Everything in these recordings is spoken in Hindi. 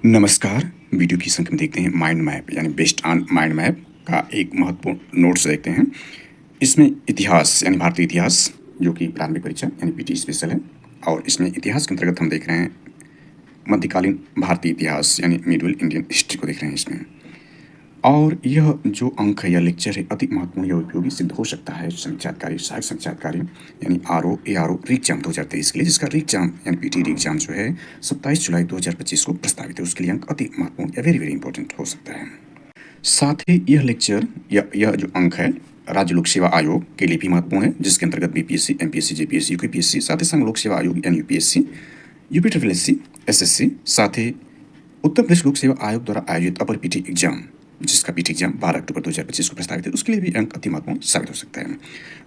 नमस्कार। वीडियो की संख्या में देखते हैं माइंड मैप यानी बेस्ड ऑन माइंड मैप का एक महत्वपूर्ण नोट्स देखते हैं। इसमें इतिहास यानी भारतीय इतिहास जो कि प्रारंभिक परीक्षा यानी पीटी स्पेशल है, और इसमें इतिहास के अंतर्गत हम देख रहे हैं मध्यकालीन भारतीय इतिहास यानी मिडिवल इंडियन हिस्ट्री को देख रहे हैं इसमें। और यह जो अंक है या लेक्चर है अति महत्वपूर्ण या उपयोगी सिद्ध हो सकता है साक्षात्कारी सहायक साक्षात्कारी यानी RO ARO एग्जाम 2023 के लिए, जिसका एग्जाम यानी पीटी एग्जाम जो है 27 जुलाई 2025 को प्रस्तावित है। उसके लिए अंक अति महत्वपूर्ण या वेरी वेरी इंपॉर्टेंट हो सकता है। साथ ही यह लेक्चर या यह जो अंक है राज्य लोक सेवा आयोग के लिए भी महत्वपूर्ण है, जिसके अंतर्गत BPSC MPSC JPSC UPSC साथ ही संघ लोक सेवा आयोग यानी UPSC UPSSC SSC साथ ही उत्तर प्रदेश लोक सेवा आयोग द्वारा आयोजित अपर पीटी एग्जाम, जिसका पीटी एग्जाम 12 अक्टूबर 2025 को प्रस्तावित है, उसके लिए भी अंक अति महत्वपूर्ण साबित हो सकता है।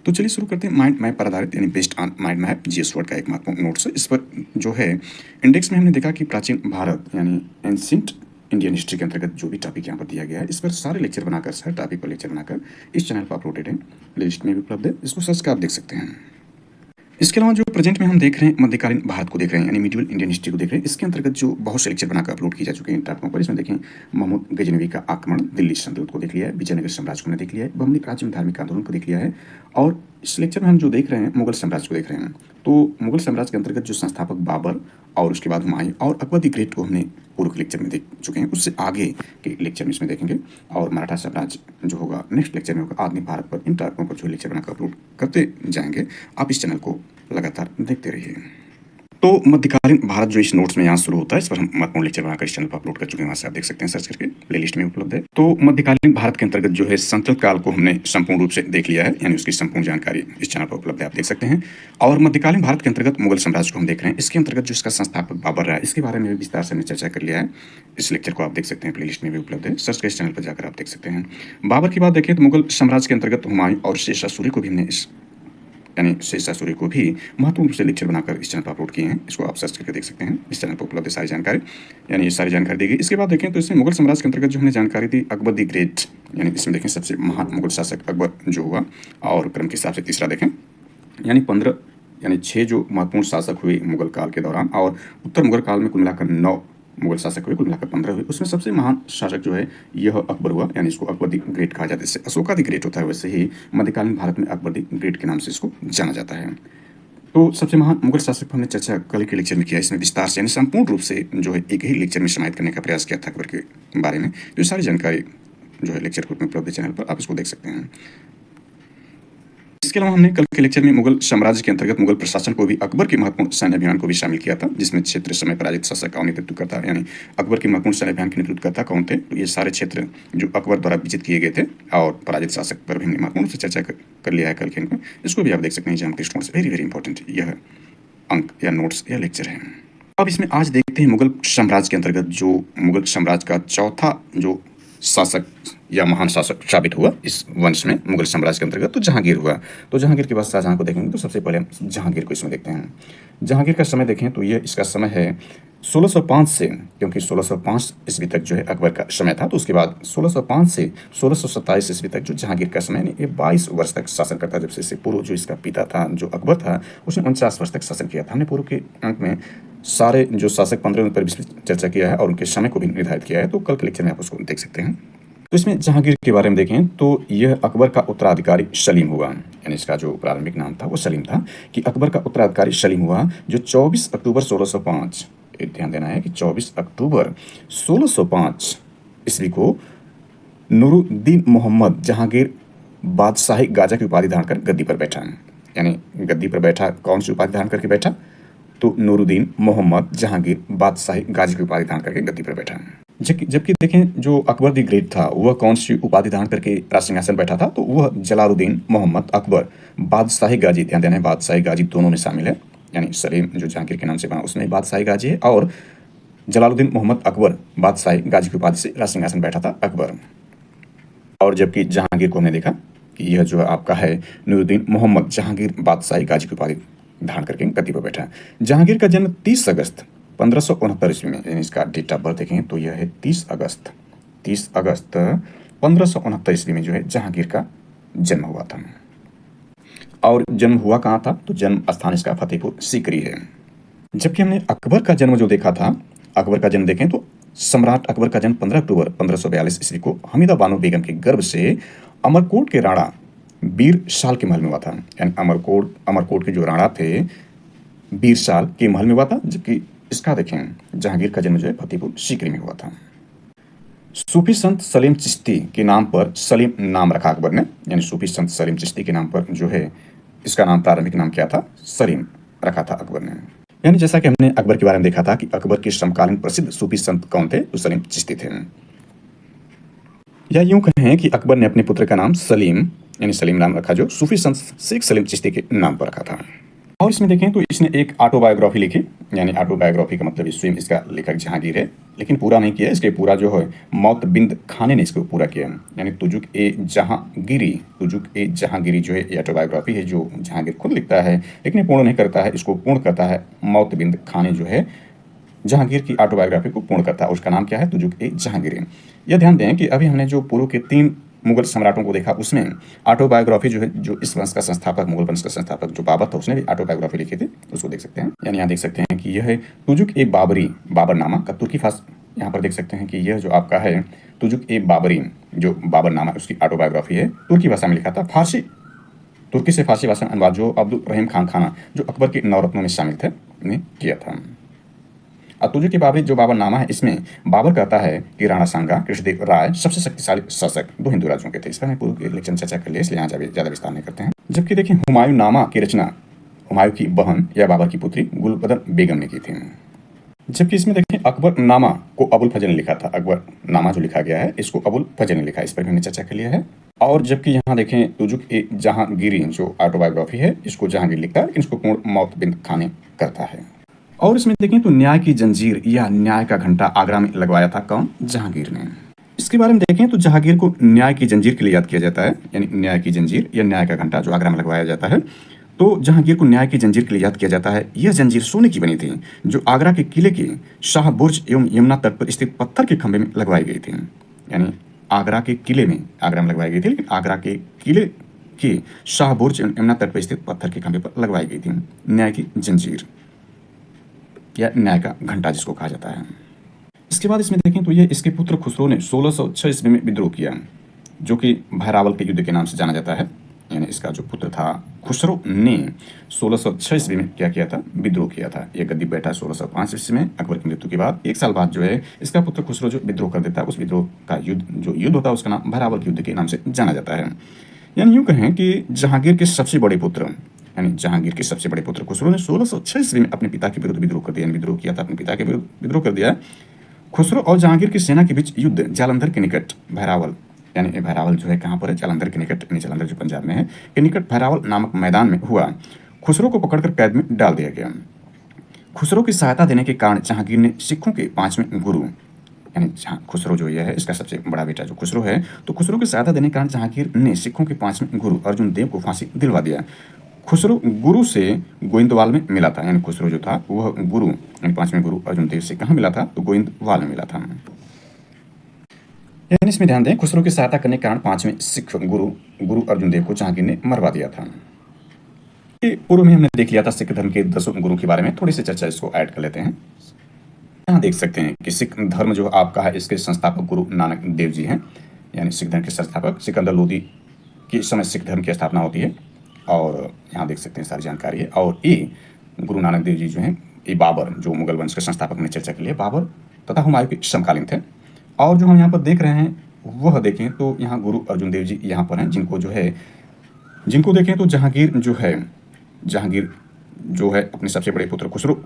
तो चलिए शुरू करते हैं। माइंड मैप पर आधारित यानी based on mind map GS word का एक महत्वपूर्ण नोट्स है। इस पर जो है इंडेक्स में हमने देखा कि प्राचीन भारत यानी एंशिएंट इंडियन हिस्ट्री के अंतर्गत जो भी टॉपिक यहाँ पर दिया गया है, इस पर सारे लेक्चर बनाकर सारे टॉपिक पर लेक्चर बनाकर इस चैनल पर अपलोडेड है, प्लेलिस्ट में भी उपलब्ध है, इसको सर्च कर आप देख सकते हैं। इसके अलावा जो प्रेजेंट में हम देख रहे हैं मध्यकालीन भारत को देख रहे हैं यानी मिडिवल इंडियन हिस्ट्री को देख रहे हैं, इसके अंतर्गत जो बहुत से लेक्चर बनाकर अपलोड किए जा चुके हैं इन टॉपिकों पर। इसमें देखें महमूद गजनवी का आक्रमण, दिल्ली सल्तनत को देख लिया है, विजयनगर साम्राज्य को हमने देख लिया है, बमनी प्राचीन धार्मिक आंदोलन को देख लिया है, और इस लेक्चर में हम जो देख रहे हैं मुगल साम्राज्य को देख रहे हैं। तो मुगल साम्राज्य के अंतर्गत जो संस्थापक बाबर और उसके बाद हुमायूं और अकबर द ग्रेट को हमने पूर्व के लेक्चर में देख चुके हैं, उससे आगे के लेक्चर में इसमें देखेंगे। और मराठा साम्राज्य जो होगा नेक्स्ट लेक्चर में होगा, आधुनिक भारत पर। इन टॉपिकों पर जो लेक्चर बनाकर अपलोड करते जाएंगे, आप इस चैनल को लगातार देखते रहिए। तो मध्यकालीन भारत जो इस नोट्स में यहाँ शुरू होता है, इस पर हम महत्वपूर्ण लेक्चर बनाकर इस चैनल पर अपलोड कर चुके हैं, वहाँ से आप देख सकते हैं, सर्च करके प्लेलिस्ट में उपलब्ध है। तो मध्यकालीन भारत के अंतर्गत जो है संतल्प काल को हमने संपूर्ण रूप से देख लिया है, यानी उसकी संपूर्ण जानकारी इस चैनल पर उपलब्ध है, आप देख सकते हैं। और मध्यकालीन भारत के अंतर्गत मुगल साम्राज्य को हम देख रहे हैं, इसके अंतर्गत जो इसका संस्थापक बाबर रहा है, इसके बारे में भी विस्तार से हमने चर्चा कर लिया है। इस लेक्चर को आप देख सकते हैं, प्लेलिस्ट में भी उपलब्ध है, सर्च कर इस चैनल पर जाकर आप देख सकते हैं। बाबर की बात देखें तो मुगल साम्राज्य के अंतर्गत हुमायूं और शेरशाह सूरी को भी हमने यानी शेरशाह सूरी को भी महत्वपूर्ण रूप से लेक्चर बनाकर इस चैनल पर अपलोड किए हैं, इसको आप सर्च करके देख सकते हैं। इस चैनल पर उपलब्ध है सारी जानकारी, यानी ये सारी जानकारी दी गई। इसके बाद देखें तो इसमें मुगल साम्राज्य के अंतर्गत जो हमने जानकारी दी अकबर द ग्रेट, यानी इसमें देखें सबसे महान मुगल शासक अकबर जो हुआ, और क्रम के हिसाब से तीसरा देखें यानी 6 जो महत्वपूर्ण शासक हुए मुगल काल के दौरान, और उत्तर मुगल काल में कुल मिलाकर 9 मुगल शासक हुए, कुल मिलाकर 15 हुए। उसमें सबसे महान शासक जो है यह अकबर हुआ, यानी इसको अकबर द ग्रेट कहा जाता है। जैसे अशोका द ग्रेट होता है, वैसे ही मध्यकालीन भारत में अकबर द ग्रेट के नाम से इसको जाना जाता है। तो सबसे महान मुगल शासक पर हमने चर्चा कल के लेक्चर में किया, इसमें विस्तार से यानी संपूर्ण रूप से जो है एक ही लेक्चर में समाहित करने का प्रयास किया था अकबर के बारे में। तो सारी जानकारी जो है लेक्चर ग्रुप में उपलब्ध है चैनल पर, आप इसको देख सकते हैं। इसके अलावा हमने कल के लेक्चर में मुगल साम्राज्य के अंतर्गत मुगल प्रशासन को भी अकबर के महत्वपूर्ण सैन्य अभियान को भी शामिल किया था, जिसमें क्षेत्र समय पराजित शासक का नेतृत्व करता, यानी अकबर के महत्वपूर्ण सैन्य अभियान के नेतृत्व करता कौन थे, तो ये सारे क्षेत्र जो अकबर द्वारा विजित किए गए थे, और पराजित शासक पर भी हमने महत्वपूर्ण से चर्चा कर लिया है कल के अंक। इसको भी आप देख सकते हैं, एग्जाम टेस्ट से वेरी वेरी इंपॉर्टेंट यह अंक या नोट्स या लेक्चर है। अब इसमें आज देखते हैं मुगल साम्राज्य के अंतर्गत जो मुगल साम्राज्य का चौथा जो शासक या महान शासक साबित हुआ इस वंश में मुगल साम्राज्य के अंतर्गत, तो जहांगीर हुआ। तो जहांगीर के बाद शाहजहां को देखेंगे, तो सबसे पहले हम जहांगीर को इसमें देखते हैं। जहांगीर का समय देखें तो ये इसका समय है 1605 से, क्योंकि 1605 ईस्वी तक जो है अकबर का समय था, तो उसके बाद 1605 से 1627 ईस्वी तक जो जहांगीर का समय, ये 22 वर्ष तक शासन करता। जब से पूर्व जो इसका पिता था जो अकबर था, उसने 49 वर्ष तक शासन किया था। हमने पूर्व के अंक में सारे जो शासक 15 पर चर्चा किया है और उनके समय को भी निर्धारित किया है, तो कल के लेक्चर में आप उसको देख सकते हैं। तो इसमें जहांगीर के बारे में देखें तो यह अकबर का उत्तराधिकारी सलीम हुआ, यानी इसका जो प्रारंभिक नाम था वो सलीम था, कि अकबर का उत्तराधिकारी सलीम हुआ जो 24 अक्टूबर 1605, ध्यान देना है कि 24 अक्टूबर 1605 ईस्वी को नूरुद्दीन मोहम्मद जहांगीर बादशाही गाजा की उपाधि धारण कर गद्दी पर बैठा। यानी गद्दी पर बैठा, कौन सी उपाधि धारण करके बैठा, तो नूरुद्दीन मोहम्मद जहांगीर बादशाही गाजी की उपाधि धारण करके गद्दी पर बैठा। जबकि देखें जो अकबर द ग्रेट था वह कौन सी उपाधि धारण करके राज सिंहासन बैठा था, तो वह जलालुद्दीन मोहम्मद अकबर बादशाही गाजी, ध्यान देना है बादशाही गाजी दोनों में शामिल है, यानी सलीम जो जहांगीर के नाम से बना उसमें बादशाही गाजी है, और जलालुद्दीन मोहम्मद अकबर बादशाही गाजी की उपाधि से राज सिंहासन बैठा था अकबर। और जबकि जहांगीर को हमने देखा कि यह जो आपका है नूरुद्दीन मोहम्मद जहांगीर बादशाही गाजी की उपाधि धारण करके गद्दी पर बैठा। जहांगीर का जन्म 30 अगस्त 1569 ईस्वी में, यानी इसका डेट ऑफ बर्थ देखें तो यह है 30 अगस्त 1569 ईस्वी में जो है जहांगीर का जन्म हुआ था। और जन्म हुआ कहाँ था, तो जन्म स्थान इसका फतेहपुर सीकरी है। जबकि हमने अकबर का जन्म जो देखा था, अकबर का जन्म देखें तो सम्राट अकबर का जन्म 15 अक्टूबर 1542 ईस्वी को हमीदा बानो बेगम के गर्भ से अमरकोट के राणा बीर साल के महल में हुआ था। यानी अमरकोट के जो राणा थे बीर साल के महल में हुआ था, जबकि इसका देखें जहांगीर का जन्म जो है फतेहपुर सीकरी में हुआ था। सूफी संत सलीम चिश्ती के नाम पर सलीम नाम रखा अकबर ने। यानी सूफी संत सलीम चिश्ती के नाम पर जो है इसका नाम, प्रारंभिक नाम क्या था, सलीम रखा था अकबर ने। यानी जैसा कि हमने अकबर के बारे में देखा था कि अकबर के समकालीन प्रसिद्ध सूफी संत कौन थे, तो सलीम चिश्ती थे। या यूं कहें कि अकबर ने अपने पुत्र का नाम सलीम यानी सलीम नाम रखा, जो सूफी संत शेख सलीम चिश्ती के नाम पर रखा था। और इसमें देखें तो इसने एक ऑटोबायोग्राफी लिखी। यानी ऑटोबायोग्राफी का मतलब स्वयं इसका लेखक जहांगीर है, लेकिन पूरा नहीं किया। इसके पूरा जो है मौत बिंद खाने ने इसको पूरा किया। यानी तुजुक ए जहांगीरी जो है ये ऑटोबायोग्राफी है, जो जहांगीर खुद लिखता है, लेकिन पूर्ण नहीं करता है। इसको पूर्ण करता है मौत बिंद खाने, जो है जहांगीर की ऑटोबायोग्राफी को पूर्ण करता है। उसका नाम क्या है, तुजुक ए जहांगीरी। यह ध्यान दें कि अभी हमने जो पूर्व के 3 मुगल सम्राटों को देखा, उसमें ऑटोबायोग्राफी जो है, जो इस वंश का संस्थापक, मुगल वंश का संस्थापक जो बाबर था, उसने भी ऑटोबायोग्राफी लिखी थी, उसको देख सकते हैं। यानी यहाँ देख सकते हैं कि यह है तुजुक ए बाबरी, बाबरनामा का तुर्की फास। यहाँ पर देख सकते हैं कि यह जो आपका है तुजुक ए बाबरी, जो बाबरनामा उसकी ऑटोबायोग्राफी है, तुर्की भाषा में लिखा था। तुर्की से फारसी भाषा में अनुवाद जो अब्दुल रहीम खान खाना, जो अकबर के नवरत्नों में शामिल थे, ने किया था। और तुजुक ए बाबरी जो बाबरनामा है, इसमें बाबर कहता है कि राणा सांगा कृष्णदेव राय सबसे शक्तिशाली शासक 2 हिंदू राज्यों के थे। इस पर मैं पूर्व लेक्चर में चर्चा कर लिया, इसलिए यहाँ ज़्यादा विस्तार नहीं करते हैं। जबकि देखिए हुमायूं नामा की रचना हुमायूं की बहन या बाबर की पुत्री गुलबदन बेगम ने की थी। जबकि इसमें देखें अकबर नामा को अबुल फजल ने लिखा था। अकबर नामा जो लिखा गया है, इसको अबुल फजल ने लिखा है, इस पर भी हमने चर्चा कर लिया है। और जबकि यहाँ देखें तुजुक ए जहांगीरी जो ऑटोबायोग्राफी है, इसको जहांगीर लिखता है, लेकिन इसको पूर्ण मौत बिंद खाने करता है। और इसमें देखें तो न्याय की जंजीर या न्याय का घंटा आगरा में लगवाया था कौन, जहांगीर ने। इसके बारे में देखें तो जहांगीर को न्याय की जंजीर के लिए याद किया जाता है। यानी न्याय की जंजीर या न्याय का घंटा जो आगरा में लगवाया जाता है, तो जहांगीर को न्याय की जंजीर के लिए याद किया जाता है। यह जंजीर सोने की बनी थी, जो आगरा के किले के शाह बुर्ज एवं यमुना तट पर स्थित पत्थर के खंभे में लगवाई गई थी। यानी आगरा के किले में लगवाई गई थी, लेकिन आगरा के किले के शाह बुर्ज एवं यमुना तट पर स्थित पत्थर के खंभे पर लगवाई गई थी न्याय की जंजीर या न्याय का घंटा जिसको कहा जाता है। इसके बाद इसमें देखें तो ये इसके पुत्र खुसरो ने 1606 ईस्वी में विद्रोह किया, जो कि भैरावल के युद्ध के नाम से जाना जाता है। यानी इसका जो पुत्र था खुसरो ने 1606 ईस्वी में क्या किया था, विद्रोह किया था। ये गद्दी बैठा 1605 ईस्वी में अकबर की मृत्यु के बाद। 1 साल बाद जो है इसका पुत्र खुसरो जो विद्रोह कर देता है, उस विद्रोह का युद्ध होता है, उसका नाम भैरावल के युद्ध के नाम से जाना जाता है। यानी यूँ कहें कि जहांगीर के सबसे बड़े पुत्र खुसरो ने 1606 ईस्वी में अपने पिता के विरुद्ध विद्रोह कर दिया। विद्रोह किया था, अपने पिता के विरुद्ध विद्रोह कर दिया। खुसरो और जहांगीर की सेना के बीच युद्ध जालंधर के निकट भैरावल, यानी भैरावल जो है कहाँ पर है, जालंधर के निकट, यानी जालंधर जो पंजाब में है, के निकट भैरावल नामक मैदान में हुआ। खुसरो को पकड़कर कैद में डाल दिया गया। खुसरो की सहायता देने के कारण जहांगीर ने सिखों के 5वें गुरु, यानी खुसरो जो यह है इसका सबसे बड़ा बेटा जो खुसरो है, तो खुसरो की सहायता देने के कारण जहांगीर ने सिखों के 5वें गुरु अर्जुन देव को फांसी दिलवा दिया। खुसरो गुरु से गोइंदवाल में मिला था। यानी खुसरो जो था वह गुरु यानी 5वें गुरु अर्जुन देव से कहाँ मिला था, तो गोइंदवाल में मिला था। यानी इसमें ध्यान दें, खुसरो की सहायता करने के कारण 5वें सिख गुरु अर्जुन देव को जहांगीर ने मरवा दिया था। पूर्व में हमने देख लिया था सिख धर्म के 10 गुरु के बारे में, थोड़ी सी चर्चा इसको ऐड कर लेते हैं। यहाँ देख सकते हैं कि सिख धर्म जो आपका है, इसके संस्थापक गुरु नानक देव जी हैं। यानी सिख धर्म के संस्थापक सिकंदर लोदी के समय सिख धर्म की स्थापना होती है, और यहाँ देख सकते हैं सारी जानकारी है। और ये गुरु नानक देव जी जो हैं, ये बाबर जो मुगल वंश के संस्थापक ने चर्चा के लिए, बाबर तथा हुमायूं के समकालीन थे। और जो हम यहाँ पर देख रहे हैं वह देखें तो यहाँ गुरु अर्जुन देव जी यहाँ पर हैं, जिनको देखें तो जहांगीर जो है अपने सबसे बड़े पुत्र खुसरो,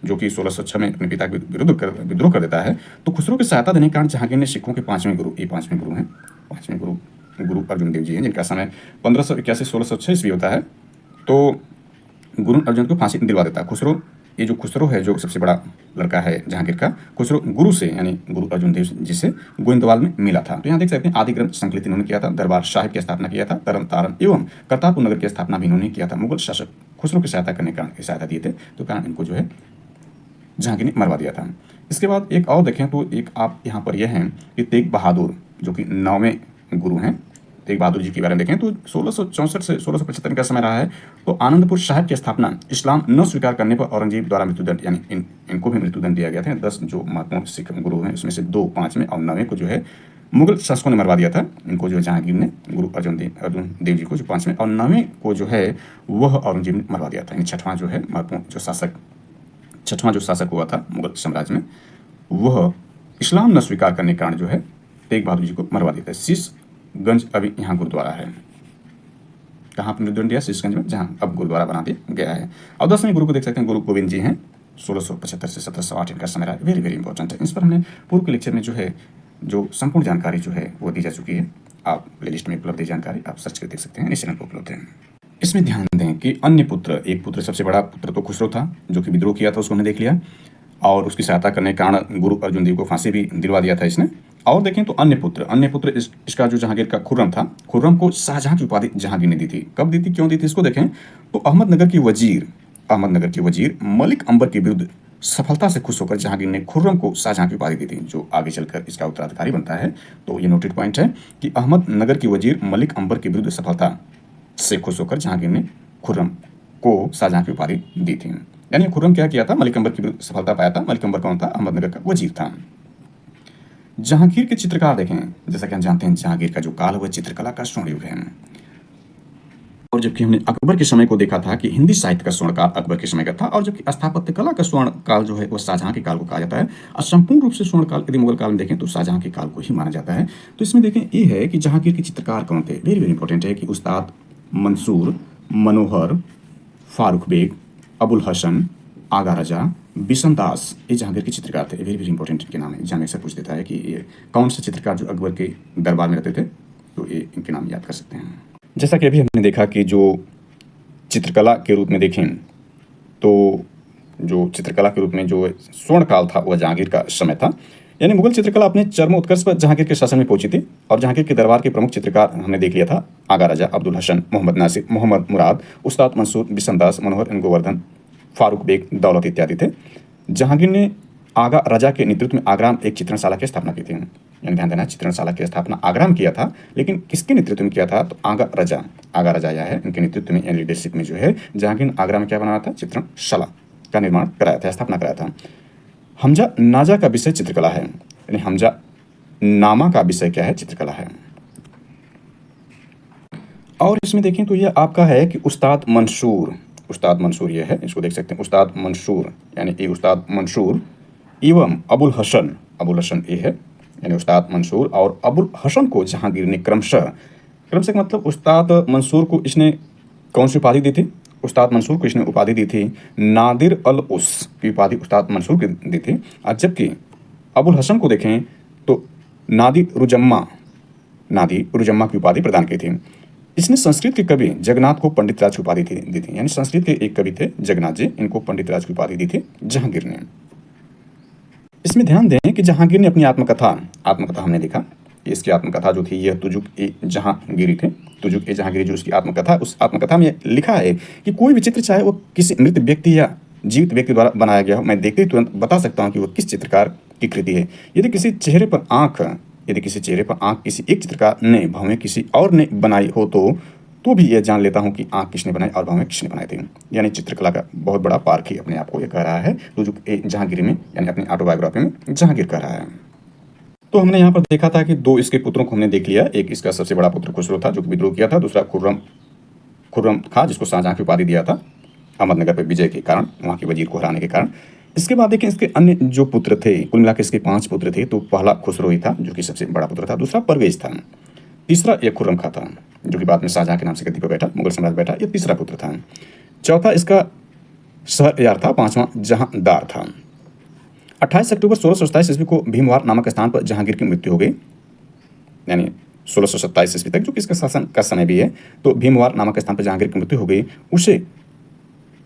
जो कि 1606 में अपने पिता के विरुद्ध विद्रोह कर देता है, तो खुसरो की सहायता देने के कारण जहांगीर ने सिखों के 5वें गुरु, ये 5वें गुरु हैं, 5वें गुरु अर्जुन देव जी हैं, जिनका समय 1581-1606 ईस्वी होता है। तो गुरु अर्जुन को फांसी दिलवा देता है। खुसरो, ये जो खुसरो है जो सबसे बड़ा लड़का है जहांगीर का, खुसरो गुरु से यानी गुरु अर्जुन देव जी से गोइंदवाल में मिला था। तो यहाँ देख सकते हैं आदि ग्रंथ संकलित इन्होंने किया था, दरबार साहिब की स्थापना किया था, तरन तारण एवं करतारपुर नगर की स्थापना भी इन्होंने किया था। मुगल शासक खुसरो की सहायता करने का सहायता दिए थे, तो कारण इनको जो है जहांगीर ने मरवा दिया था। इसके बाद एक और देखें तो एक आप यहाँ पर यह है कि तेग बहादुर जो कि 9वें गुरु हैं, तेग बहादुर जी के बारे में देखें तो 1664 से 1675 का समय रहा है। तो आनंदपुर साहिब की स्थापना इस्लाम न स्वीकार करने पर औरंगजेब द्वारा मृत्युदंड, यानी इनको भी मृत्युदंड दिया गया था। 10 जो महत्वपूर्ण सिख गुरु हैं उसमें से 2 5वें और 9वें को जो है मुगल शासकों ने मरवा दिया था। इनको जो है जहांगीर ने गुरु अर्जुन देव जी को जो 5वें और 9वें को जो है वह औरंगजेब ने मरवा दिया था। यानी छठवां जो है महत्वपूर्ण जो शासक हुआ था मुगल साम्राज्य में, वह इस्लाम न स्वीकार करने के कारण जो है तेग बहादुर जी को मरवा दिया था। शीशगंज अभी यहाँ गुरुद्वारा है। कहाँ पर मृत्युदंड दिया? शीशगंज में, जहाँ अब गुरुद्वारा बना दिया गया है। और 10वें गुरु को देख सकते हैं, गुरु गोविंद जी हैं। 1675 से 1708 इनका समय रहा है। वेरी वेरी इंपॉर्टेंट है। इस पर हमने पूर्व के लेक्चर में जो है जो संपूर्ण जानकारी जो है वो दी जा चुकी है। आप प्लेलिस्ट में उपलब्ध है जानकारी, आप सर्च कर देख सकते हैं, इस चैनल पर उपलब्ध है। इसमें ध्यान दें कि अन्य पुत्र, एक पुत्र सबसे बड़ा पुत्र तो खुसरो था जो कि विद्रोह किया था, उसको हमने देख लिया और उसकी सहायता करने के कारण गुरु अर्जुन देव को फांसी भी दिलवा दिया था इसने। और देखें तो अन्य पुत्र इसका जो जहांगीर का खुर्रम था, खुर्रम को शाहजहां की उपाधि जहांगीर ने दी थी। कब दी थी, क्यों दी थी, इसको देखें तो अहमदनगर के वजीर मलिक अंबर के विरुद्ध सफलता से खुश होकर जहांगीर ने खुर्रम को शाहजहां की उपाधि दी थी, जो आगे चलकर इसका उत्तराधिकारी बनता है। तो ये नोटेड पॉइंट है कि अहमदनगर के वजीर मलिक अंबर के विरुद्ध सफलता से खुश होकर जहांगीर ने खुर्रम को शाहजहां की उपाधि दी थी। यानी खुर्रम क्या किया था, मलिक अंबर की विरुद्ध सफलता पाया था। मलिक अंबर कौन था? अहमदनगर का वजीर था। जहांगीर के चित्रकार देखें, जैसा कि हम जानते हैं जहांगीर का जो काल वह चित्रकला का स्वर्ण युग है। और जबकि हमने अकबर के समय को देखा था कि हिंदी साहित्य का स्वर्ण काल अकबर के समय का था, और जबकि स्थापत्य कला का स्वर्ण काल जो है वह शाहजहां के काल को कहा जाता है। और संपूर्ण रूप से स्वर्ण काल यदि मुगल काल में देखें तो शाहजहां के काल को ही माना जाता है। तो इसमें देखें ये है कि जहांगीर के चित्रकार कौन थे। वेरी वेरी इंपॉर्टेंट है कि उस्ताद मंसूर, मनोहर, फारूक बेग, अबुल हसन, आगा रजा, बिशन दास, ये जहांगीर के चित्रकार थे। वेरी वेरी इंपॉर्टेंट इनके नाम है। एग्जाम अक्सर पूछ देता है कि ये कौन से चित्रकार जो अकबर के दरबार में रहते थे, तो ये इनके नाम याद कर सकते हैं। जैसा कि अभी हमने देखा कि जो चित्रकला के रूप में देखें तो जो चित्रकला के रूप में जो स्वर्ण काल था वह जहांगीर का समय था। यानी मुगल चित्रकला अपने चरमोत्कर्ष पर जहांगीर के शासन में पहुंची थी। और जहांगीर के दरबार के प्रमुख चित्रकार हमने देख लिया था, आगा राजा, अब्दुल हसन, मोहम्मद नासिर, मोहम्मद मुराद, उस्ताद मंसूर, बिशन दास, मनोहर एन गोवर्धन, फारूक बेग, दौलत इत्यादि थे। जहांगीर ने आगा राजा के नेतृत्व में आगरा में एक चित्रणशाला की स्थापना की थी। यानी ध्यान देना, चित्रणशाला की स्थापना आगरा में किया था, लेकिन किसके नेतृत्व में किया था? तो आगा राजा यह है, इनके नेतृत्व में, यानी लीडरशिप में जो है जहांगीर ने आगरा में क्या बनाया था? चित्रणशाला का निर्माण कराया था, स्थापना कराया था। हमजा नाजा का विषय चित्रकला है, यानी हमजा नामा का विषय क्या है? चित्रकला है। और इसमें देखें तो यह आपका है कि उस्ताद मंसूर यह है, इसको देख सकते हैं, उस्ताद मंसूर, यानी ये उस्ताद मंसूर एवं अबुल हसन ये है, यानी उस्ताद मंसूर और अबुल हसन को जहांगीर ने क्रमशः मतलब उस्ताद मंसूर को इसने कौन सी उपाधि दी थी? उस्ताद मंसूर को इसने उपाधि दी थी नादिर अल उस की उपाधि उस्ताद मंसूर को दी थी। और जबकि अबुल हसन को देखें तो नादिर रुजम्मा की उपाधि प्रदान की थी। इसने संस्कृत के कवि जगन्नाथ को पंडित राज की उपाधि दी थी। यानी संस्कृत के एक कवि थे जगन्नाथ जी, इनको पंडित राज की उपाधि दी थी जहांगीर ने। इसमें ध्यान दें कि जहांगीर ने अपनी आत्मकथा हमने देखा, इसकी आत्मकथा जो थी यह तुजुक ए जहांगीरी थे। तुजुक ए जहांगीरी जो उसकी आत्मकथा, उस आत्मकथा में लिखा है कि कोई भी चित्र, चाहे वो किसी मृत व्यक्ति या जीवित व्यक्ति द्वारा बनाया गया हो, मैं देखते ही तुरंत बता सकता हूँ कि वह किस चित्रकार की कृति है। यदि किसी चेहरे पर आंख किसी एक चित्रकार ने भावें किसी और ने बनाई हो तो भी यह जान लेता हूँ कि आंख किसने बनाई और भावें किसने बनाए थे। यानी चित्रकला का बहुत बड़ा पार्क ही अपने आप को यह कह रहा है तुजुक ए जहांगीरी में, यानी अपनी ऑटोबायोग्राफी में जहांगीर कह रहा है। तो हमने यहाँ पर देखा था कि 2 इसके पुत्रों को हमने देख लिया। एक इसका सबसे बड़ा पुत्र खुसरो था जो कि विद्रोह किया था, दूसरा खुर्रम था जिसको शाहजहां की उपाधि दिया था अहमदनगर पर विजय के कारण, वहाँ के वजीर को हराने के कारण। इसके बाद देखें इसके अन्य जो पुत्र थे, कुल मिलाकर इसके 5 पुत्र थे। तो पहला खुसरो ही था जो कि सबसे बड़ा पुत्र था, दूसरा परवेज था, तीसरा एक खुर्रम खां था जो कि बाद में शाहजहां के नाम से गद्दी पर बैठा, मुगल सम्राट बैठा, ये तीसरा पुत्र था। चौथा इसका शहरयार था, 5वां जहांदार था। 28 अक्टूबर 1627 ईस्वी को भीमवार नामक स्थान पर जहांगीर की मृत्यु हो गई, यानी 1627 ईस्वी तक जो कि इसका शासन का समय भी है। तो भीमवार नामक स्थान पर जहांगीर की मृत्यु हो गई। उसे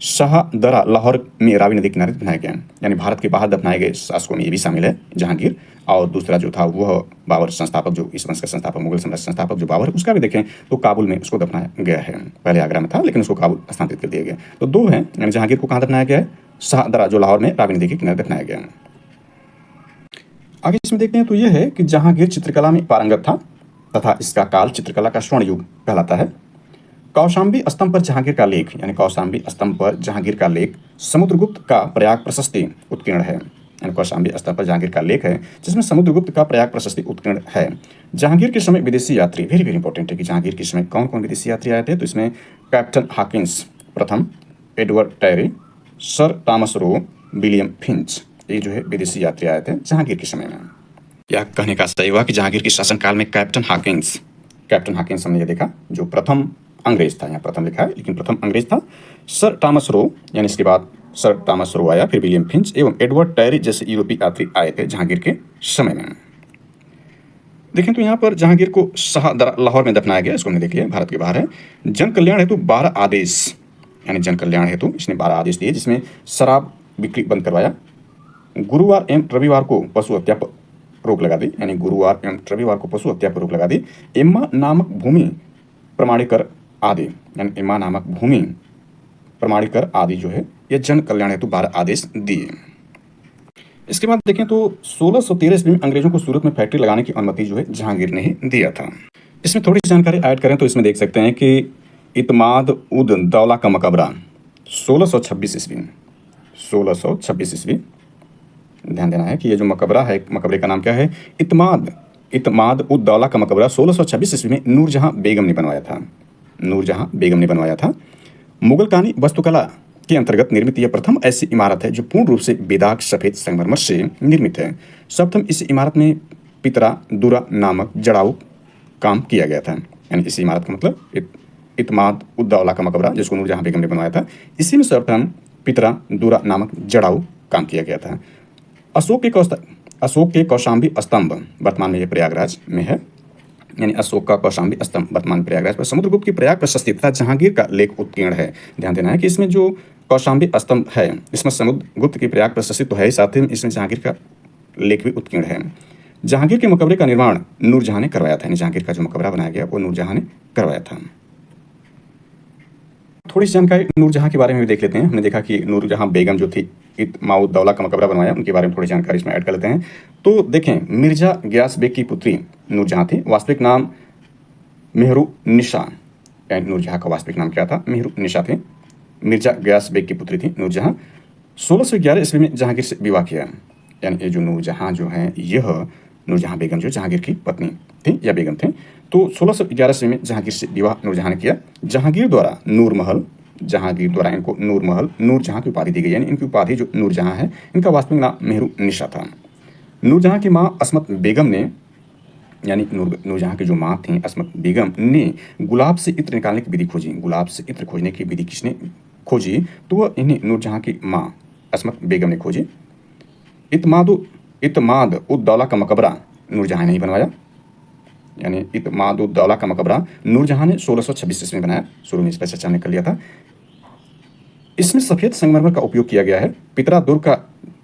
शाहदरा लाहौर में रावी नदी किनारे दफनाया गया, यानी भारत के बाहर दफनाए गए शासकों में ये भी शामिल है जहांगीर। और दूसरा जो था वह बाबर संस्थापक, जो इस वंश का संस्थापक, मुगल साम्राज्य संस्थापक जो बाबर है, उसका भी देखें तो काबुल में उसको दफनाया गया है। पहले आगरा में था लेकिन उसको काबुल स्थानांतरित कर दिया गया। तो 2 हैं, यानी जहांगीर को कहाँ दफनाया गया है? शाहदरा जो लाहौर में रावी नदी के किनारे दफनाया गया है। आगे इसमें देखते हैं तो यह है कि जहांगीर चित्रकला में पारंगत था, तथा इसका काल चित्रकला का स्वर्ण युग कहलाता है। कौशाम्बी स्तंभ पर जहांगीर का लेख, यानी कौशाम्बी स्तंभ पर जहांगीर का लेख समुद्रगुप्त का प्रयाग प्रशस्ति उत्कीर्ण है। यानी कौशाम्बी स्तंभ पर जहांगीर का लेख है जिसमें समुद्रगुप्त का प्रयाग प्रशस्ति उत्कीर्ण है। जहांगीर के समय विदेशी यात्री, वेरी वेरी इंपॉर्टेंट है कि जहांगीर के समय कौन कौन विदेशी यात्री आए थे। तो इसमें कैप्टन हॉकिंस प्रथम, Edward Terry, sir Thomas Roe, William Finch, ये जो है विदेशी यात्री आए थे जहांगीर के समय में। यह कहने का सही हुआ कि जहांगीर के शासनकाल में कैप्टन हॉकिंस हमने ये देखा जो प्रथम अंग्रेज था, यहाँ प्रथम लिखा है लेकिन प्रथम अंग्रेज था। सर टॉमस रो, यानी इसके बाद सर टॉमस रो आया, फिर विलियम फिंच एवं एडवर्ड टेरी जैसे यूरोपीय यात्री आए थे जहांगीर के समय में। देखें तो यहाँ पर जहांगीर को लाहौर में दफनाया गया, इसको हमने देख लिया, भारत के बाहर है। जन कल्याण हेतु 12 आदेश, यानी जन कल्याण हेतु इसने 12 आदेश दिए जिसमें शराब बिक्री बंद करवाया, गुरुवार एवं रविवार को पशु हत्या पर रोक लगा दी, यानी गुरुवार एवं रविवार को पशु हत्या पर रोक लगा दी, एम्मा नामक भूमि प्रमाणीकर आदि, यानी एम्मा नामक भूमि प्रमाणीकर आदि जो है यह जन कल्याण हेतु 12 आदेश दिए। इसके बाद देखें तो 1613 ईस्वी में अंग्रेजों को सूरत में फैक्ट्री लगाने की अनुमति जो है जहांगीर ने ही दिया था। इसमें थोड़ी जानकारी ऐड करें तो इसमें देख सकते हैं कि इत्माद उद दौला का मकबरा 1626 ईस्वी, ध्यान देना है कि ये जो मकबरा है, मकबरे का नाम क्या है, इत्माद उद दौला का मकबरा 1626 ईस्वी में नूरजहां बेगम ने बनवाया था। मुगल कानी वास्तुकला के अंतर्गत निर्मित यह प्रथम ऐसी इमारत है जो पूर्ण रूप से बेदाग सफेद संगमरमर से निर्मित है। सर्वप्रथम इस इमारत में पितरा दुरा नामक जड़ाऊ काम किया गया था, यानी इस इमारत का मतलब इत्माद उद दौला का मकबरा जिसको नूरजहां बेगम ने बनवाया था, इसी में सर्वप्रथम पितरा दुरा नामक जड़ाऊ काम किया गया था। अशोक के कौशाम्बी स्तंभ वर्तमान में यह प्रयागराज में है, यानी अशोक का कौशाम्बी स्तंभ वर्तमान प्रयागराज पर समुद्रगुप्त की प्रयाग प्रशस्ति तथा जहांगीर का लेख उत्कीर्ण है। ध्यान देना है कि इसमें जो कौशाम्बी स्तंभ है इसमें समुद्रगुप्त की प्रयाग प्रशस्ति तो है ही, साथ ही इसमें जहांगीर का लेख भी उत्कीर्ण है। जहांगीर के मकबरे का निर्माण नूरजहां ने करवाया था, यानी जहांगीर का जो मकबरा बनाया गया वो नूरजहां ने करवाया था। थोड़ी सी जानकारी नूरजहां के बारे में भी देख लेते हैं। हमने देखा कि नूरजहां बेगम जो थी इत्माद दौला का मकबरा बनवाया, उनके बारे में थोड़ी जानकारी इसमें ऐड कर लेते हैं। तो देखें, मिर्जा गयास बेग की पुत्री नूरजहां थी, वास्तविक नाम मेहरुन्निसा, यानी नूरजहां का वास्तविक नाम क्या था, मेहरुन्निसा थे। मिर्जा गयास बेग की पुत्री थी नूरजहां। 1611 ईस्वी में जहांगीर से विवाह किया, यानी ये जो नूरजहां जो है यह नूरजहां बेगम जो जहांगीर की पत्नी थी या बेगम थे। तो 1611 ईस्वी में जहांगीर से विवाह नूरजहां ने किया। जहांगीर द्वारा इनको नूरमहल नूरजहां की उपाधि दी गई, यानी इनकी उपाधि जो नूरजहां है इनका वास्तविक नाम मेहरुन्निसा था। नूरजहां की माँ अस्मत बेगम ने, यानी नूरजहां की जो माँ थी अस्मत बेगम ने गुलाब से इत्र निकालने की विधि खोजी। गुलाब से इत्र खोजने की विधि किसने खोजी, तो वह इन्हीं नूरजहां की माँ अस्मत बेगम ने खोजी। इत्माद उद दौला का मकबरा नूरजहां ने ही बनवाया, यानी इत्माद उद दौला का मकबरा नूरजहां ने 1626 ईस्वी में बनाया। शुरू में इस पर चर्चा हमने कर लिया था। इसमें सफ़ेद संगमरमर का उपयोग किया गया है। पितरा दुर्ग का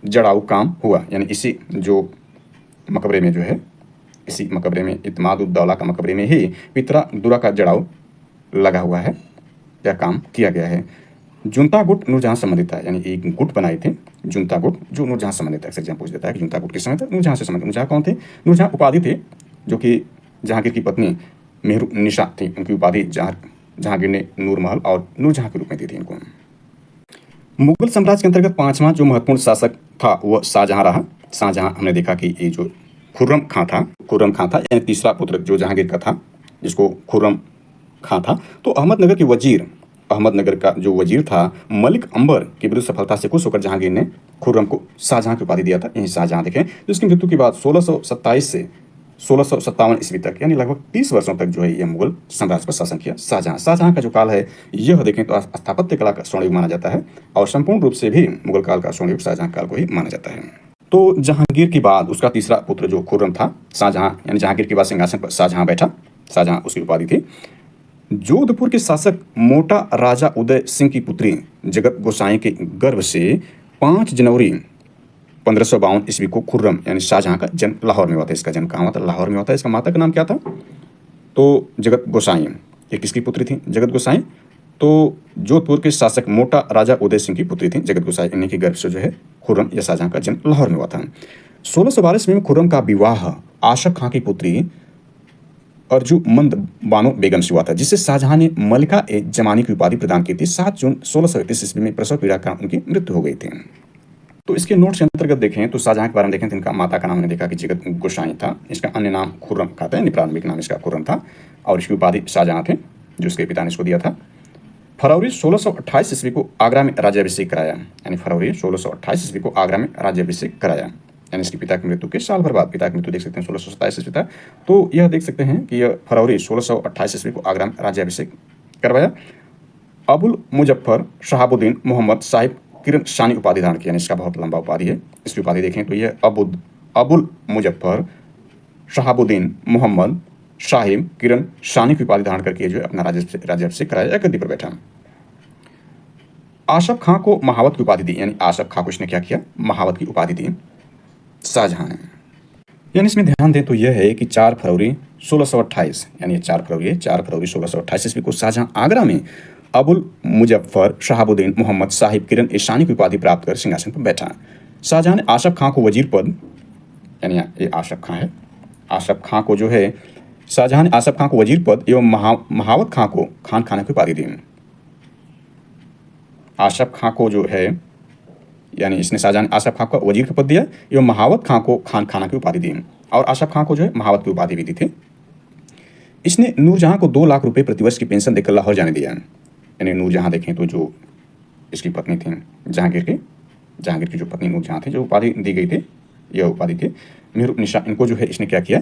जड़ाऊ काम हुआ, यानी इसी जो मकबरे में जो है, इसी मकबरे में इत्माद उद दौला का मकबरे में ही पितरा दुरा का जड़ाऊ लगा हुआ है या काम किया गया है। जुनता गुट नूरजहां संबंधित था, यानी एक गुट बनाए थे जुनता गुट जो नूरजहां संबंधित है। एग्जाम पूछ देता है कि जुनता गुट किस समय था, नूरजहां से संबंधित। नूरजहां कौन थे, नूरजहां उपाधि थे जो कि जहांगीर की पत्नी मेहरुन्निसा थी, उनकी उपाधि जहांगीर ने नूरमहल और नूरजहां के रूप में दी थी इनको। मुगल साम्राज्य के अंतर्गत पांचवां जो महत्वपूर्ण शासक था वह शाहजहां रहा। शाहजहां हमने देखा कि ये जो खुर्रम खां था, यानी तीसरा पुत्र जो जहांगीर का था जिसको खुर्रम खां था। तो अहमदनगर का जो वजीर था मलिक अंबर के विरुद्ध सफलता से खुश होकर जहांगीर ने खुर्रम को शाहजहां की उपाधि दिया था। यही शाहजहां देखें, जिसकी मृत्यु के बाद 1627 से 1657 ईस्वी तक, यानी लगभग 30 वर्षों तक जो है यह मुगल साम्राज्य पर शासन किया शाहजहां का जो काल है यह देखें तो स्थापत्य कला का स्वर्ण युग माना जाता है और संपूर्ण रूप से भी मुगल काल का स्वर्ण युग शाहजहां काल को ही माना जाता है। तो जहांगीर के बाद उसका तीसरा पुत्र जो खुर्रम था, शाहजहां, यानी जहांगीर के बाद सिंहासन पर शाहजहां बैठा। शाहजहां उसकी उपाधि थी। जोधपुर के शासक मोटा राजा उदय सिंह की पुत्री जगत गोसाई के गर्भ से 5 जनवरी 1552 ईस्वी को खुर्रम यानी शाहजहां का जन्म लाहौर में हुआ था। इसका जन्म कहाँ हुआ था, लाहौर में हुआ था। इसका माता का नाम क्या था, तो जगत गोसाई। ये किसकी पुत्री थी, जगत गोसाई। तो जोधपुर के शासक मोटा राजा उदय सिंह की पुत्री थी जगत गोसाई। इन्हीं के गर्भ से जो है खुर्रम या शाहजहां का जन्म लाहौर में हुआ था। 1612 ईस्वी में खुर्रम का विवाह आशफ खां की पुत्री अर्जू मंद बानो बेगम से हुआ था, जिससे शाहजहां ने मलिका ए जमानी की उपाधि प्रदान की थी। 7 जून 1631 ईस्वी में प्रसव पीड़ा का उनकी मृत्यु हो गई थी। तो इसके नोट्स के अंतर्गत देखें तो शाहजहां के बारे में देखें तो इनका माता का नाम हमने देखा कि जगत गोसाई था। इसका अन्य नाम खुर्रम का था, यानी प्रारंभिक नाम इसका खुर्रम था, और इसकी उपाधि शाहजहां थे, जो उसके पिता ने इसको दिया था। फरवरी 1628 ईस्वी को आगरा में राज्याभिषेक कराया, यानी फरवरी 1628 ईस्वी को आगरा में राज्याभिषेक कराया, यानी इसके पिता की मृत्यु के साल भर बाद। पिता की मृत्यु देख सकते हैं 1627 ईस्वी था, तो यह देख सकते हैं कि यह फरवरी 1628 ईस्वी को आगरा में राज्याभिषेक करवाया। अबुल मुजफ्फर शहाबुद्दीन मोहम्मद साहिब किरण शानी उपाधि धारण किया, इसका बहुत लंबा उपाधि है। इसकी उपाधि देखें तो यह अबुल मुजफ्फर शहाबुद्दीन मोहम्मद साहिब किरण शानी की उपाधि धारण करके जो है अपना राज्याभिषेक कराया, गद्दी पर बैठा। आशफ खां को महावत की उपाधि दी, यानी आशफ खां को इसने क्या किया, महावत की उपाधि दी शाहजहां ने। यानी इसमें ध्यान दें तो यह है कि 4 फरवरी 1628, यानी 4 फरवरी 1628 ईस्वी को शाहजहां आगरा में अबुल मुजफ्फर शहाबुद्दीन मोहम्मद साहिब किरण ईशानी की उपाधि प्राप्त कर सिंहासन पर बैठा। शाहजहां ने आशफ खां को वजीर पद, यानी ये आशफ खां है, आशफ खां को जो है शाहजहां ने आशफ खां को वजीर पद एवं महावत खां को खान खाना की उपाधि दी। आशफ खां को जो है, यानी इसने शाहजहां ने आशफ खां को वजीर का पद दिया एवं महावत खां को खान खाना की उपाधि दी, और आशफ खां को जो है महावत की उपाधि भी दी थी। इसने नूरजहां को 2 लाख रुपए प्रतिवर्ष की पेंशन देकर लाहौर जाने दिया, यानी नूरजहां देखें तो जो इसकी पत्नी थी जहांगीर की जो पत्नी नूरजहां थी, जो उपाधि दी गई थी, यह उपाधि थी मेहरुनिशा, इनको जो है इसने क्या किया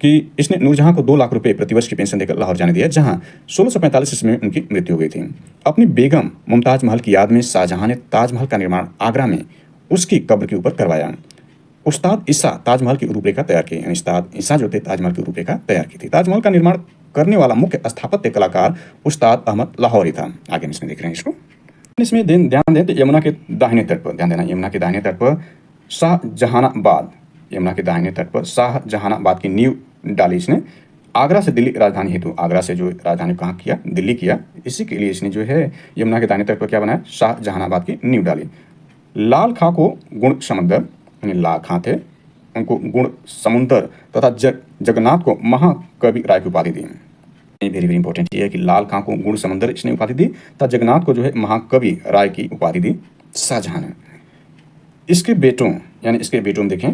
कि इसने नूरजहां को 2 लाख रुपए प्रतिवर्ष की पेंशन देकर लाहौर जाने दिया, जहां 1645 ईस्वी में उनकी मृत्यु हो गई थी। अपनी बेगम मुमताज महल की याद में शाहजहां ने ताजमहल का निर्माण आगरा में उसकी कब्र के ऊपर करवाया। उस्ताद ईसा ताजमहल की रूपरेखा तैयार की, यानी उस्ताद ईसा जो थे ताजमहल की रूपरेखा तैयार की थी। ताजमहल का निर्माण करने वाला मुख्य स्थापत्य कलाकार उस्ताद अहमद लाहौरी था। आगे इसमें देख रहे हैं इसको। इसमें ध्यान दें तो यमुना के दाहिने तट पर, ध्यान देना, यमुना के दाहिने तट पर शाहजहानाबाद, यमुना के दाहिने तट पर शाहजहानाबाद की नींव डाली इसने। आगरा से दिल्ली राजधानी हेतु, आगरा से जो राजधानी कहाँ किया, दिल्ली किया, इसी के लिए इसने जो है यमुना के दाहिने तट पर क्या बनाया, शाहजहानाबाद की नींव डाली। लाल खां को गुण समंदर, यानी लाल खां थे, उनको गुण समुंदर तथा जगन्नाथ को महाकवि राय की उपाधि दी। वेरी वेरी इंपॉर्टेंट ये है कि लाल खां को गुण समुंदर इसने उपाधि दी तथा जगन्नाथ को जो है महाकवि राय की उपाधि दी शाहजहां ने। इसके बेटों, यानी इसके बेटों में देखें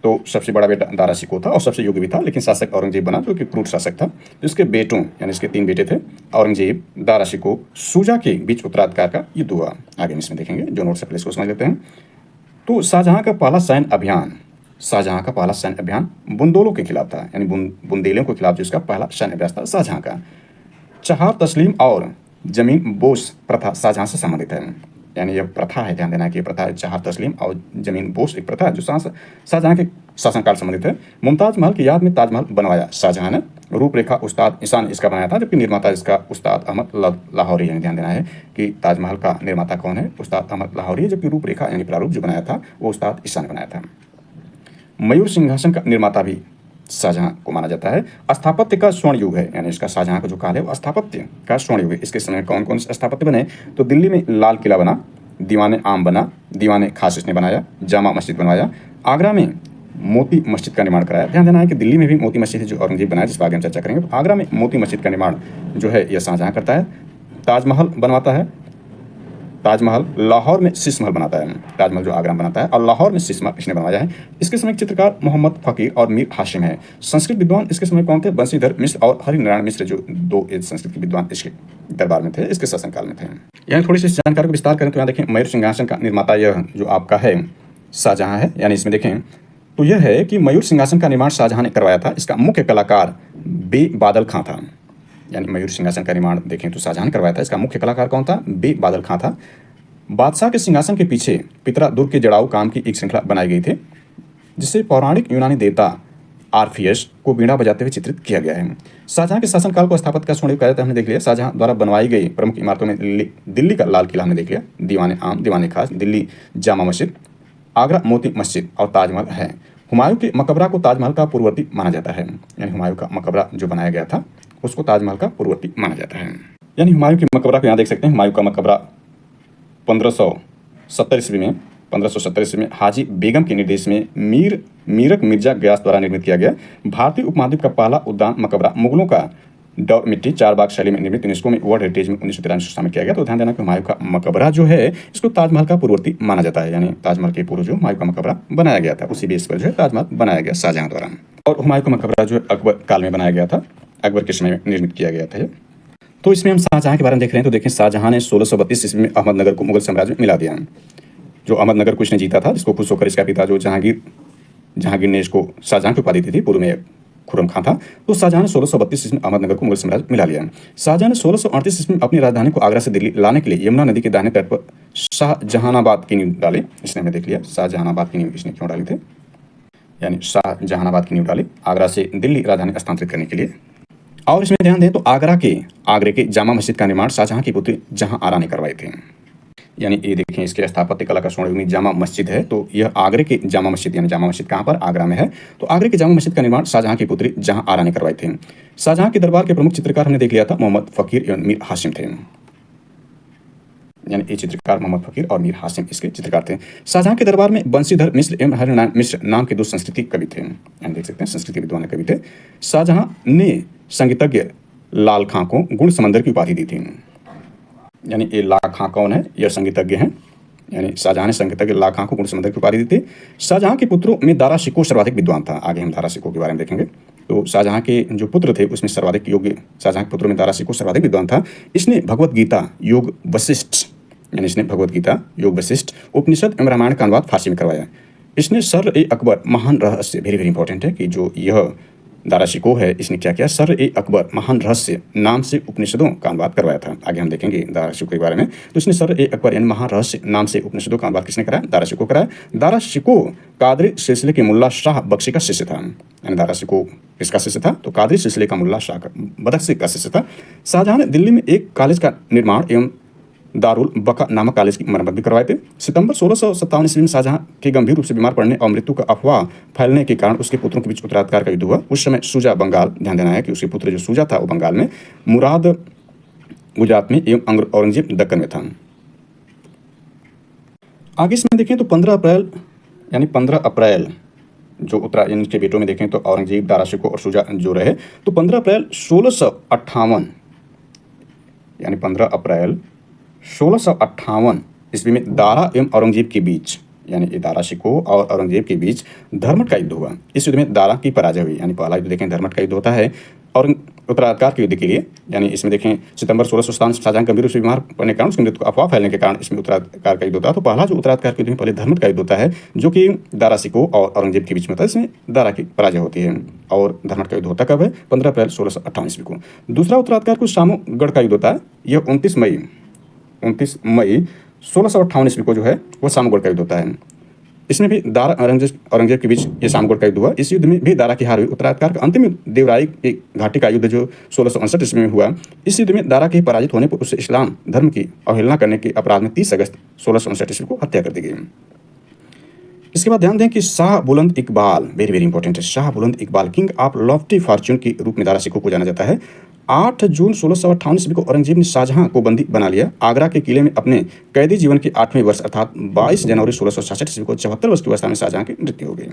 तो सबसे बड़ा बेटा दारा शिकोह था और सबसे योग्य भी था, लेकिन शासक औरंगजेब बना जो कि क्रूर शासक था। तो इसके बेटों, यानी इसके 3 बेटे थे, औरंगजेब, दारा शिकोह, शुजा के बीच उत्तराधिकार का युद्ध हुआ। आगे इसमें देखेंगे, जो नोट्स पहले इसको समझ लेते हैं। तो शाहजहां का पहला सैन्य अभियान बुंदेलों के खिलाफ था, यानी बुंदेलों के खिलाफ जो इसका पहला सैन्य अभ्यास था शाहजहां का। चहार तस्लीम और जमीन बोस प्रथा शाहजहां से संबंधित है, यानी यह प्रथा है, ध्यान देना कि यह प्रथा है, चहार तस्लीम और जमीन बोस एक प्रथा है जो शाहजहां के शासनकाल संबंधित है। मुमताज महल की याद में ताजमहल बनवाया शाहजहां ने। रूपरेखा उस्ताद ईसा ने इसका बनाया था, जबकि निर्माता इसका उस्ताद अहमद लाहौरी, यानी ध्यान देना है कि ताजमहल का निर्माता कौन है, उस्ताद अहमद लाहौरी है, जबकि रूपरेखा यानी प्रारूप जो बनाया था वो उस्ताद ईसा ने बनाया था। मयूर सिंहासन का निर्माता भी शाहजहां को माना जाता है। स्थापत्य का स्वर्ण युग है, यानी इसका शाहजहां का जो काल है वो स्थापत्य का स्वर्ण युग है। इसके समय कौन कौन से स्थापत्य बने, तो दिल्ली में लाल किला बना, दीवाने आम बना, दीवाने खास इसने बनाया, जामा मस्जिद बनवाया, आगरा में मोती मस्जिद का निर्माण कराया। ध्यान देना है कि दिल्ली में भी मोती मस्जिद है जो औरंगजेब बनाया, जिस पर आगे हम चर्चा करेंगे। तो आगरा में मोती मस्जिद का निर्माण जो है यह शाहजहां करता है। ताजमहल बनवाता है, ताजमहल लाहौर में शीश महल बनाता है, ताजमहल जो आगरा में बनाता है, और लाहौर में शीश महल इसने बनवाया है। इसके समय चित्रकार मोहम्मद फकीर और मीर हाशिम है। संस्कृत विद्वान इसके समय कौन थे, बंशीधर मिश्र और हरिनारायण मिश्र, जो 2 संस्कृत के विद्वान इसके दरबार में थे, इसके शासनकाल में थे। यहाँ थोड़ी सी जानकारी को विस्तार करें तो यहाँ देखें, मयूर सिंहासन का निर्माता यह जो आपका है शाहजहां है, यानी इसमें देखें तो यह है कि मयूर सिंहासन का निर्माण शाहजहां ने करवाया था। इसका मुख्य कलाकार बे बादल खां था, यानी मयूर सिंहासन का निर्माण देखें तो शाहजहां ने करवाया था। इसका मुख्य कलाकार कौन था, बे बादल खां था। बादशाह के सिंहासन के पीछे पितरा दुर्ग के जड़ाऊ काम की एक श्रृंखला बनाई गई थी, जिससे पौराणिक यूनानी देवता आर्फियस को बीड़ा बजाते हुए चित्रित किया गया है। शाहजहां के शासनकाल को स्थापत्य का स्वर्ण युग कहा जाता है, हमने देख लिया। शाहजहां द्वारा बनवाई गई प्रमुख इमारतों में दिल्ली का लाल किला हमने देख लिया, दीवाने आम, दीवाने खास, दिल्ली जामा मस्जिद, आगरा मोती मस्जिद और ताजमहल है। हुमायूं के मकबरा को ताजमहल का पूर्ववर्ती माना जाता है, यानी हुमायूं का मकबरा जो बनाया गया था उसको ताजमहल का पूर्ववर्ती माना जाता है। यानी हुमायूं के मकबरा को यहाँ देख सकते हैं। हुमायूं का मकबरा 1570 ईस्वी में हाजी बेगम के निर्देश में मीर मीरक मिर्जा गयास द्वारा निर्मित किया गया। भारतीय उपमहाद्वीप का पहला उद्यान मकबरा मुगलों का डॉ मिट्टी 4 बाग शैली में निर्मित यूनेस्को में वर्ल्ड हेरिटेज में 1993 में शामिल किया गया। तो ध्यान देना कि हुमायूं का मकबरा जो है इसको ताजमहल का पूर्ववर्ती माना जाता है, यानी ताजमहल के पूर्व जो हुमायूं का मकबरा बनाया गया था उसी बेस पर जो है ताजमहल बनाया गया शाहजहां द्वारा। और हुमायूं का मकबरा जो है अकबर काल में बनाया गया था, अकबर के समय में निर्मित किया गया था। तो इसमें हम शाहजहां के बारे में देख रहे हैं। तो देखें शाहजहां ने 1632 ईस्वी में अहमदनगर को मुगल साम्राज्य में मिला दिया। जो अहमदनगर को इसने जीता था, जिसको खुश होकर इसका पिता जो जहांगीर ने इसको शाहजहां की उपाधि दी थी, पूर्व में खुर्रम खां था। तो शाहजहां ने 1632 ईस्वी में अहमदनगर को मुगल साम्राज्य मिला लिया। शाहजहां ने 1638 ईस्वी में अपनी राजधानी को आगरा से दिल्ली लाने के लिए यमुना नदी के दाहिने तट पर शाहजहानाबाद की नींव डाली। इसने हमें देख लिया शाहजहानाबाद की नींव इसने क्यों डाली थी, यानी शाहजहानाबाद की नींव डाली आगरा से दिल्ली राजधानी स्थानांतरित करने के लिए। और इसमें ध्यान दें तो आगरे के जामा मस्जिद का निर्माण शाहजहां की पुत्री जहां आरा ने करवाए थे। यानी ये देखें इसके स्थापत्य कला का स्वर्णिम जामा मस्जिद है। तो यह आगरे की जामा मस्जिद, यानी जामा मस्जिद कहाँ पर, आगरा में है। तो आगरे की जामा मस्जिद का निर्माण शाहजहां की पुत्री जहां आरा ने करवाए थे। शाहजहां के दरबार के प्रमुख चित्रकार हमने देख लिया था मोहम्मद फकीर एवं मीर हाशिम थे। यानी ये चित्रकार मोहम्मद फकीर और मीर हाशिम इसके चित्रकार थे। शाहजहां के दरबार में बंशीधर मिश्र एवं हरिनारायण मिश्र नाम के 2 संस्कृति कवि थे। यानी देख सकते हैं संस्कृति विद्वान कवि थे। शाहजहां ने संगीतज्ञ लाल खां को गुण समंदर की उपाधि दी थी। यानी ये लाल खां कौन है, यह संगीतज्ञ हैं। यानी शाहजहां ने संगीतज्ञ लाल खां को गुण समंदर की उपाधि दी थी। शाहजहां के पुत्रों में दारा शिकोह सर्वाधिक विद्वान था। आगे हम दारा शिकोह के बारे में देखेंगे। तो शाहजहां के जो पुत्र थे उसमें सर्वाधिक योग्य, शाहजहां के पुत्रों में दारा शिकोह सर्वाधिक विद्वान था। इसने भगवत गीता योग वशिष्ठ, यानी इसने भगवत गीता योग वशिष्ठ उपनिषद एवं रामायण का अनुवाद फारसी में करवाया। इसने सर ए अकबर महान रहस्य, वेरी वेरी इंपॉर्टेंट है कि जो यह दारा शिकोह है, इसने क्या किया, सर ए अकबर महान रहस्य नाम से उपनिषदों का अनुवाद करवाया था। आगे हम देखेंगे दारा शिकोह के बारे में। तो इसने सर ए अकबर यानी महान रहस्य नाम से उपनिषदों का अनुवाद किसने कराया, दारा शिकोह कराया। दारा शिकोह कादरी सिलसिले के मुल्ला शाह बख्शी का शिष्य था। यानी दारा शिकोह किसका शिष्य था, तो कादरी सिलसिले का मुल्ला शाह बख्शी का शिष्य था। शाहजहां ने दिल्ली में एक कॉलेज का निर्माण एवं दारुल बका नामक कॉलेज की मरम्मत भी करवाए थे। सितंबर 1657 ईस्वी में शाहजहां के गंभीर रूप से बीमार पड़ने और मृत्यु का अफवाह फैलने के कारण उसके पुत्रों के बीच उत्तराधिकार का युद्ध हुआ। उस समय शुजा बंगाल, ध्यान देना है कि उसके पुत्र जो शुजा था वो बंगाल में, मुराद गुजरात में एवं औरंगजेब दक्कन में था। आगे इसमें देखें तो 15 अप्रैल जो इनके बेटों में देखें तो औरंगजेब, दारा शिकोह और शुजा जो रहे, तो 15 अप्रैल 1658 यानी 15 अप्रैल 1658 ईस्वी में दारा एवं औरंगजेब के बीच, यानी ये दारा शिकोह और औरंगजेब के बीच धर्मट का युद्ध हुआ। इस युद्ध में दारा की पराजय हुई। यानी पहला युद्ध देखें धर्मट का युद्ध होता है और उत्तराधिकार के युद्ध के लिए। यानी इसमें देखें सितंबर 1657 शाहजहां गंभीर रूप से बीमार पड़ने के कारण उसकी मृत्यु को अफवाह फैलने के कारण इसमें उत्तराधिकार का युद्ध होता है। तो पहला जो उत्तराधिकार के युद्ध में पहले धर्मट का युद्ध होता है जो कि दारा शिकोह और औरंगजेब के बीच में होता है। इसमें दारा की पराजय होती है। और धर्मट का युद्ध होता कब है, 15 अप्रैल 1658 ईस्वी को। दूसरा उत्तराधिकार को सामोगढ़ का युद्ध होता है। यह 29 मई 1658 ईस्वी को जो है वो सामोगढ़ का युद्ध होता है। इसमें भी दारा औरंगजेब के बीच ये सामगढ़ का युद्ध हुआ। इस युद्ध में भी दारा की हार हुई। उत्तराधिकार का अंतिम देवराई की घाटी का युद्ध जो 1659 ईस्वी में हुआ, इस युद्ध में दारा के पराजित होने पर उसे इस्लाम धर्म की अवहेलना करने के अपराध में 30 अगस्त 1659 ईस्वी को हत्या कर दी गई। इसके बाद ध्यान दें कि शाह बुलंद इकबाल, वेरी वेरी इंपॉर्टेंट है, शाह बुलंद Iqbal king of Lofty Fortune के रूप में दारा शिकोह को जाना जाता है। 8 जून 1658 ईस्वी को औरंगजेब ने शाहजहां को बंदी बना लिया। आगरा के किले में अपने कैदी जीवन के 8वें वर्ष अर्थात 22 जनवरी 1666 ईस्वी को 74 वर्ष की अवस्था में शाहजहां की मृत्यु हो गई।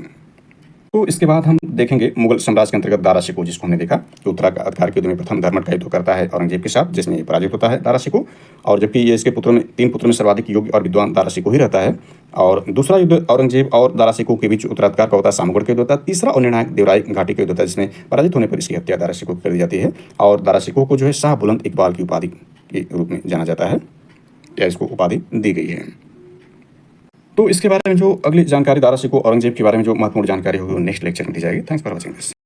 तो इसके बाद हम देखेंगे मुगल साम्राज्य के अंतर्गत दारा शिकोह, जिसको हमने देखा कि उत्तराधिकार के युद्ध में प्रथम धर्मट का युद्ध करता है औरंगजेब के साथ, जिसमें पराजित होता है दारा शिकोह। और जबकि ये इसके पुत्रों में 3 पुत्रों में सर्वाधिक योग्य और विद्वान दारा शिकोह ही रहता है। और दूसरा युद्ध औरंगजेब और दारा शिकोह के बीच उत्तराधिकार का होता है, सामगढ़ का युद्ध होता है। तीसरा और निर्णायक देवराई घाटी का युद्ध होता है, जिसमें पराजित होने पर इसकी हत्या दारा शिकोह कर दी जाती है। और दारा शिकोह को जो है शाह बुलंद इकबाल की उपाधि के रूप में जाना जाता है, या इसको उपाधि दी गई है। तो इसके बारे में जो अगली जानकारी दारा शिकोह औरंगजेब के बारे में जो महत्वपूर्ण जानकारी होगी वो नेक्स्ट लेक्चर में दी जाएगी। Thanks for watching this.